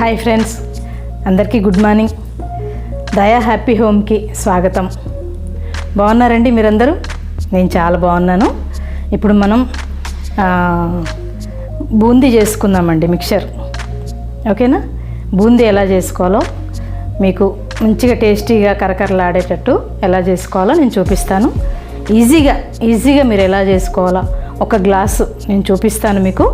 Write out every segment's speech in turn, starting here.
Hi friends, అందరికీ good morning. దయా happy హోమ్కి స్వాగతం. బాగున్నారండి మీరందరూ? నేను చాలా బాగున్నాను. ఇప్పుడు మనం బూందీ చేసుకుందామండి, మిక్చర్. ఓకేనా? బూందీ ఎలా చేసుకోవాలో మీకు మంచిగా టేస్టీగా కరకరలాడేటట్టు ఎలా చేసుకోవాలో నేను చూపిస్తాను. ఈజీగా మీరు ఎలా చేసుకోవాలో ఒక గ్లాసు నేను చూపిస్తాను మీకు.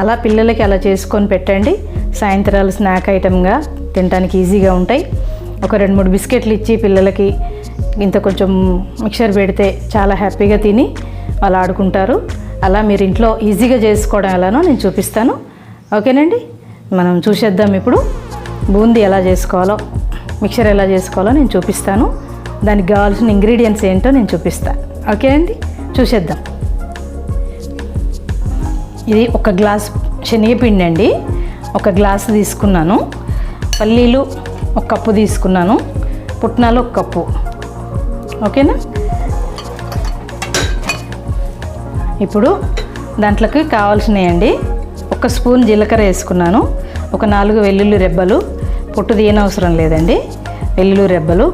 అలా పిల్లలకి అలా చేసుకొని పెట్టండి. సాయంత్రాలు స్నాక్ ఐటమ్గా తినడానికి ఈజీగా ఉంటాయి. ఒక 2-3 బిస్కెట్లు ఇచ్చి పిల్లలకి ఇంత కొంచెం మిక్చర్ పెడితే చాలా హ్యాపీగా తిని వాళ్ళు ఆడుకుంటారు. అలా మీరు ఇంట్లో ఈజీగా చేసుకోవడం ఎలానో నేను చూపిస్తాను. ఓకేనండి, మనం చూసేద్దాం. ఇప్పుడు బూందీ ఎలా చేసుకోవాలో, మిక్చర్ ఎలా చేసుకోవాలో నేను చూపిస్తాను. దానికి కావాల్సిన ఇంగ్రీడియంట్స్ ఏంటో నేను చూపిస్తాను. ఓకే అండి, చూసేద్దాం. ఇది 1 గ్లాస్ శనగపిండి అండి. 1 గ్లాసు తీసుకున్నాను. పల్లీలు 1 కప్పు తీసుకున్నాను. పుట్నాలు 1 కప్పు. ఓకేనా? ఇప్పుడు దాంట్లోకి కావాల్సినవి అండి, 1 స్పూన్ జీలకర్ర వేసుకున్నాను. ఒక 4 వెల్లుల్లి రెబ్బలు, పొట్టు తీయనవసరం లేదండి. వెల్లుల్లి రెబ్బలు,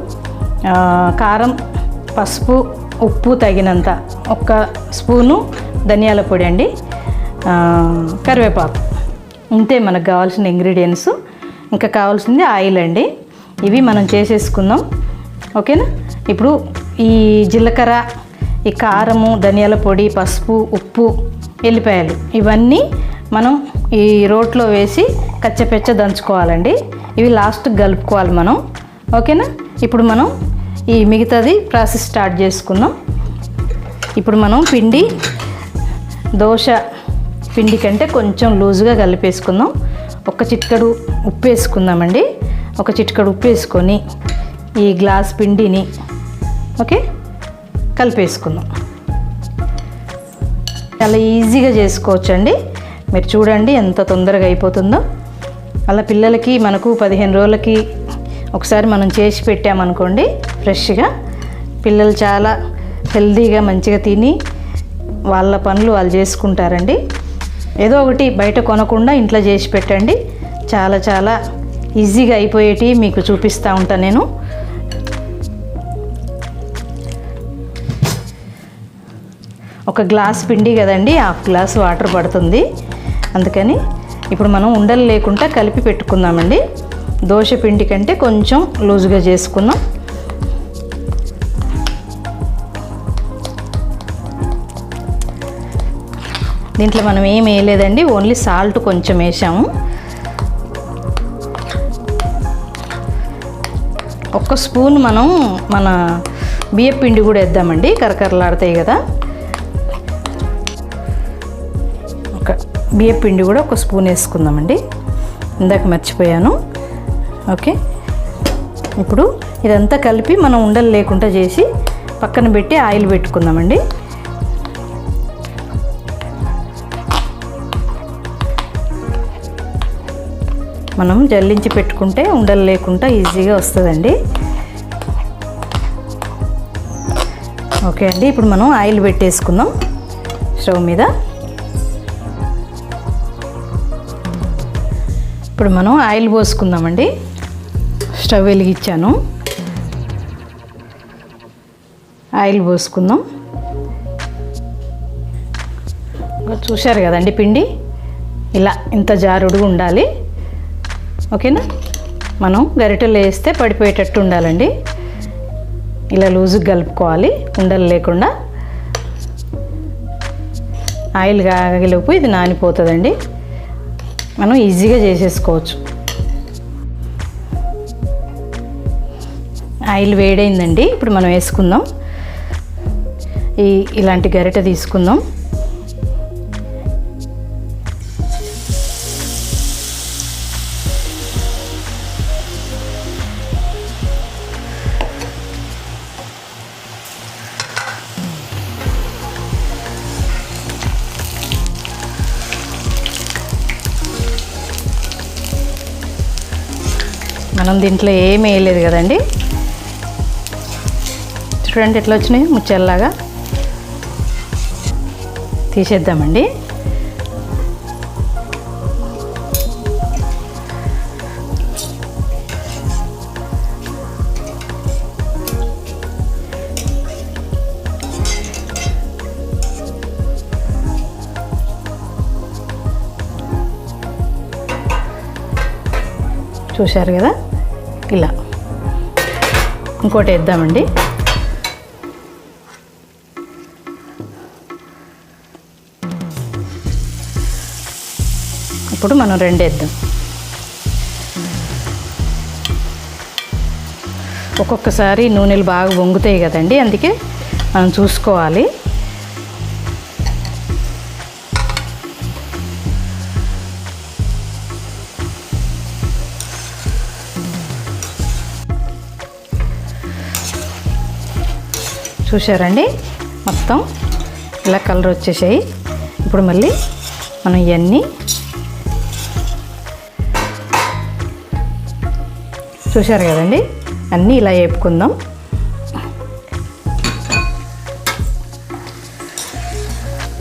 కారం, పసుపు, ఉప్పు తగినంత, 1 స్పూను ధనియాల పొడి అండి, కరివేపాకు. ఇంతే మనకు కావాల్సిన ఇంగ్రీడియంట్స్. ఇంకా కావాల్సింది ఆయిల్ అండి. ఇవి మనం చేసేసుకుందాం. ఓకేనా? ఇప్పుడు ఈ జీలకర్ర, ఈ కారము, ధనియాల పొడి, పసుపు, ఉప్పు, ఎల్లిపాయలు ఇవన్నీ మనం ఈ రోట్లో వేసి కచ్చపెచ్చ దంచుకోవాలండి. ఇవి లాస్ట్కి కలుపుకోవాలి మనం. ఓకేనా? ఇప్పుడు మనం ఈ మిగతాది ప్రాసెస్ స్టార్ట్ చేసుకుందాం. ఇప్పుడు మనం పిండి దోశ పిండి కంటే కొంచెం లూజుగా కలిపేసుకుందాం. 1 చిటికెడు ఉప్పు వేసుకుందామండి. 1 చిటికెడు ఉప్పు వేసుకొని ఈ గ్లాస్ పిండిని కలిపేసుకుందాం. చాలా ఈజీగా చేసుకోవచ్చండి. మీరు చూడండి ఎంత తొందరగా అయిపోతుందో. అలా పిల్లలకి మనకు 15 రోజులకి ఒకసారి మనం చేసి పెట్టామనుకోండి, ఫ్రెష్గా పిల్లలు చాలా హెల్తీగా మంచిగా తిని వాళ్ళ పనులు వాళ్ళు చేసుకుంటారండి. ఏదో ఒకటి బయట కొనకుండా ఇంట్లో చేసి పెట్టండి. చాలా ఈజీగా అయిపోయేటి మీకు చూపిస్తూ ఉంటాను నేను. ఒక గ్లాస్ పిండి కదండి, 1/2 గ్లాస్ వాటర్ పడుతుంది. అందుకని ఇప్పుడు మనం ఉండలు లేకుండా కలిపి పెట్టుకుందామండి. దోశ పిండి కంటే కొంచెం లూజుగా చేసుకుందాం. దీంట్లో మనం ఏం వేయలేదండి, ఓన్లీ సాల్ట్ కొంచెం వేసాము. 1 స్పూన్ మనం మన బియ్యం పిండి కూడా వేద్దామండి, కరకరలాడతాయి కదా. బియ్యం పిండి కూడా 1 స్పూన్ వేసుకుందామండి. ఇందాక మర్చిపోయాను. ఓకే, ఇప్పుడు ఇదంతా కలిపి మనం ఉండలు లేకుండా చేసి పక్కన పెట్టి ఆయిల్ పెట్టుకుందామండి. మనం జల్లించి పెట్టుకుంటే ఉండలు లేకుండా ఈజీగా వస్తుందండి. ఓకే అండి, ఇప్పుడు మనం ఆయిల్ పెట్టేసుకుందాం స్టవ్ మీద. ఇప్పుడు మనం ఆయిల్ పోసుకుందామండి. స్టవ్ వెలిగించాను, ఆయిల్ పోసుకుందాం. చూశారు కదండి, పిండి ఇలా ఇంత జారుడుగా ఉండాలి. ఓకేనా? మనం గరిటెలు వేస్తే పడిపోయేటట్టు ఉండాలండి. ఇలా లూజుగా కలుపుకోవాలి ఉండలు లేకుండా. ఆయిల్ కాగలోపు ఇది నానిపోతుందండి. మనం ఈజీగా చేసేసుకోవచ్చు. ఆయిల్ వేడైందండి. ఇప్పుడు మనం వేసుకుందాం. ఇలాంటి గరిటె తీసుకుందాం. మనం దీంట్లో ఏం వేయలేదు కదండి. చూడండి ఎట్లా వచ్చినాయి, ముచ్చల్లాగా. తీసేద్దామండి. చూశారు కదా, ఇలా. ఇంకోటి వేద్దామండి. ఇప్పుడు మనం 2 వేద్దాం. ఒక్కొక్కసారి నూనెలు బాగా వంగుతాయి కదండి, అందుకే మనం చూసుకోవాలి. చూశారండి, మొత్తం ఇలా కలర్ వచ్చేసాయి. ఇప్పుడు మళ్ళీ మనం ఇవన్నీ చూశారు కదండి, అన్నీ ఇలా వేపుకుందాం.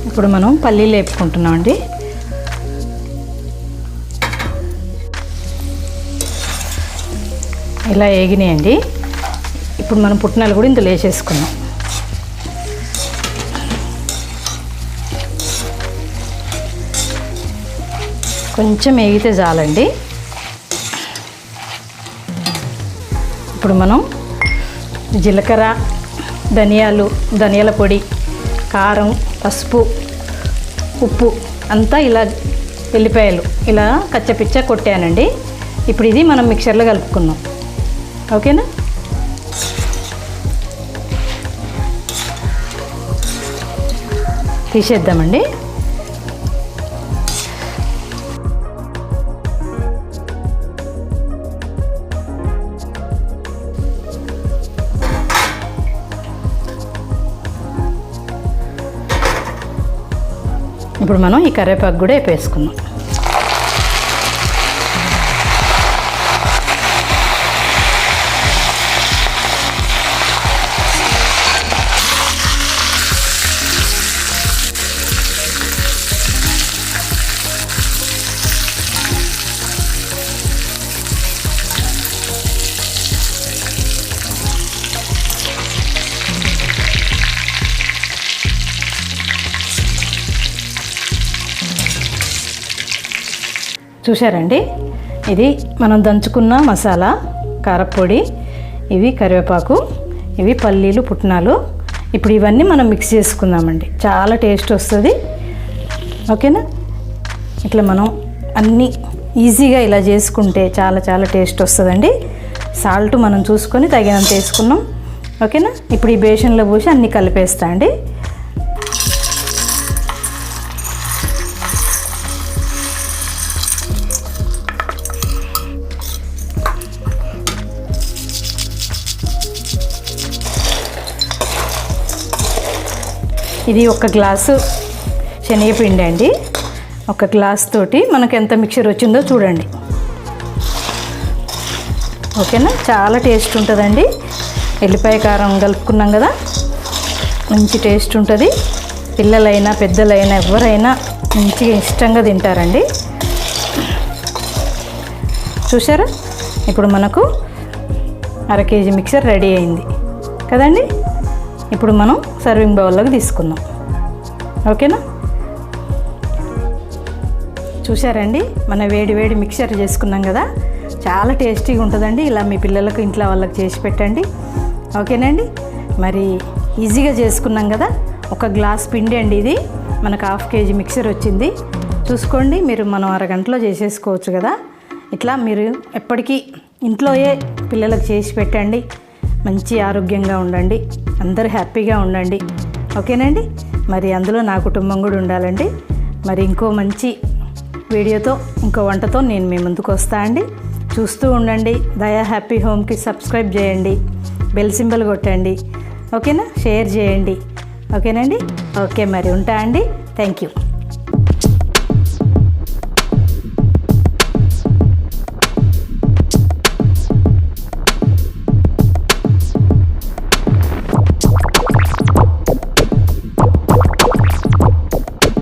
ఇప్పుడు మనం పల్లీలు వేపుకుంటున్నామండి. ఇలా వేగినాయండి. ఇప్పుడు మనం పుట్నాలు కూడా ఇందులో వేసేసుకున్నాం. కొంచెం వేగితే చాలండి. ఇప్పుడు మనం జీలకర్ర, ధనియాల పొడి, కారం, పసుపు, ఉప్పు అంతా ఇలా వెల్లిపాయలు ఇలా కచ్చపిచ్చ కొట్టానండి. ఇప్పుడు ఇది మనం మిక్సర్లో కలుపుకుందాం. ఓకేనా? తీసేద్దామండి. ఇప్పుడు మనం ఈ కరివేపాకు కూడా వేపేసుకుందాం. చూశారండి, ఇది మనం దంచుకున్న మసాలా, కారపొడి, ఇవి కరివేపాకు, ఇవి పల్లీలు, పుట్నాలు. ఇప్పుడు ఇవన్నీ మనం మిక్స్ చేసుకుందామండి. చాలా టేస్ట్ వస్తుంది. ఓకేనా? ఇట్లా మనం అన్నీ ఈజీగా ఇలా చేసుకుంటే చాలా చాలా టేస్ట్ వస్తుందండి. సాల్ట్ మనం చూసుకొని తగినంత వేసుకున్నాం. ఓకేనా? ఇప్పుడు ఈ బేషన్లో పోసి అన్నీ కలిపేస్తా అండి. ఇది 1 గ్లాసు శనగపిండి అండి. 1 గ్లాస్ తోటి మనకు ఎంత మిక్చర్ వచ్చిందో చూడండి. ఓకేనా? చాలా టేస్ట్ ఉంటుందండి. ఎల్లిపాయ కారం కలుపుకున్నాం కదా, మంచి టేస్ట్ ఉంటుంది. పిల్లలైనా పెద్దలైనా ఎవరైనా మంచిగా ఇష్టంగా తింటారండి. చూసారా? ఇప్పుడు మనకు 1/2 కేజీ మిక్చర్ రెడీ అయింది కదండి. ఇప్పుడు మనం సర్వింగ్ బౌల్లోకి తీసుకుందాం. ఓకేనా? చూసారండి, మన వేడి మిక్చర్ చేసుకున్నాం కదా, చాలా టేస్టీగా ఉంటుందండి. ఇలా మీ పిల్లలకు ఇంట్లో వాళ్ళకి చేసి పెట్టండి. ఓకేనండి? మరి ఈజీగా చేసుకున్నాం కదా. 1 గ్లాస్ పిండి అండి ఇది, మనకు 1/2 కేజీ మిక్చర్ వచ్చింది. చూసుకోండి, మీరు మనం అరగంటలో చేసేసుకోవచ్చు కదా. ఇట్లా మీరు ఎప్పటికీ ఇంట్లోయే పిల్లలకు చేసి పెట్టండి. మంచి ఆరోగ్యంగా ఉండండి, అందరూ హ్యాపీగా ఉండండి. ఓకేనండి? మరి అందులో నా కుటుంబం కూడా ఉండాలండి. మరి ఇంకో మంచి వీడియోతో, ఇంకో వంటతో నేను మీ ముందుకు వస్తా అండి. చూస్తూ ఉండండి. దయా హ్యాపీ హోమ్కి సబ్స్క్రైబ్ చేయండి, బెల్ సింబల్ కొట్టండి. ఓకేనా? షేర్ చేయండి. ఓకేనండి? ఓకే, మరి ఉంటా అండి. Thank you.